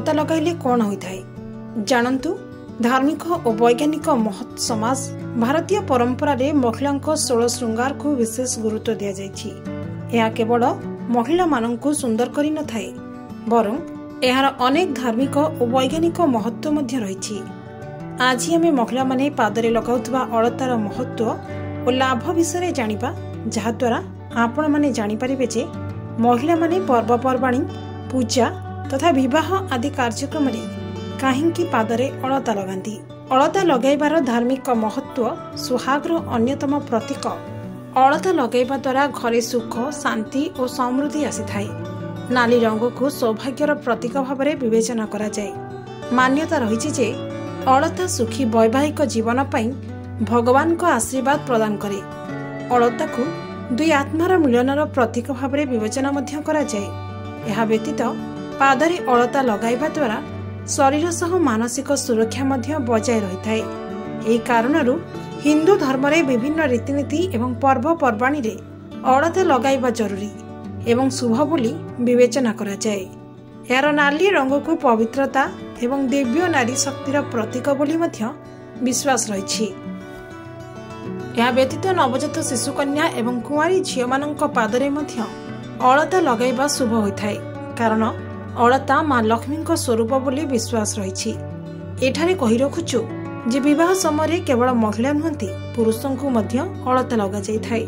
अलता लगाइले कौन होइथाय जानंतु। धार्मिक और वैज्ञानिक महत् समाज भारतीय परंपरा रे महिला षोल श्रृंगार को विशेष गुरुत्व दिया जायछि। यह केवल महिला माननकु सुंदर करि न थाए बरं एहार अनेक धार्मिक और वैज्ञानिक महत्व मध्य रहिछि। आज आमे महिला माने पादरे लगाउथबा अलतार महत्व और लाभ विषय जानिबा, जहा द्वारा आपण माने जानि परिबे जे महिला माने पर्वपर्वाणी, पूजा तथा विवाह आदि कार्यक्रम रे काहिंकी पादरे अलता लगांती। अलता लगाइबार धार्मिक महत्व सुहागर अन्यतम प्रतीक। अलता लगाइबा द्वारा घरे सुख, शांति और समृद्धि आसीथाए। नाली रंग को सौभाग्यर प्रतीक भाव में विवेचना करा जाए। मान्यता रही जे अलता सुखी वैवाहिक जीवन पई भगवान को आशीर्वाद प्रदान करे। अलता को दुई आत्मार मिलनर प्रतीक भाव में विवेचना मध्य करा जाए। यह व्यतीत पादरे अलता लगाइबा द्वारा शरीर सह मानसिक सुरक्षा मध्य बजाय रही थाए। एही कारणरू हिंदू धर्म रे विभिन्न रीतिनीति एवं पर्वपर्वाणी रे अलता लगाइबा जरूरी एवं शुभ बोली विवेचना करा जाए। यार नाली रंग को पवित्रता एवं दिव्य नारी शक्तिर प्रतीक बोली मध्य विश्वास रही। यह व्यतीत नवजात शिशुकन्या एवं कुंवारी झियो मानक पादरे मध्य अलता लगाइबा शुभ होइथाए, कारण अलता मां लक्ष्मी स्वरूप बोली विश्वास रही। एठारे कहि रखुछु जे विवाह समय केवल महिला नुहंती, पुरुषों को मध्य अलता लगा जाइथाए।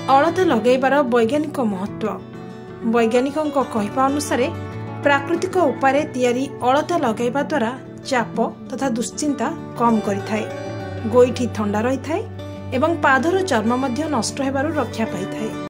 अलता लगाइबार वैज्ञानिक महत्व। वैज्ञानिकों कहवा अनुसार प्राकृतिक उपाय तैयारी अलता लगाइबा द्वारा चाप तथा दुश्चिंता कम करिथाए, गोइठी ठंडा रही थाए एवं पादर चर्म मध्य नष्ट हेबारु रक्षा पाई थाए।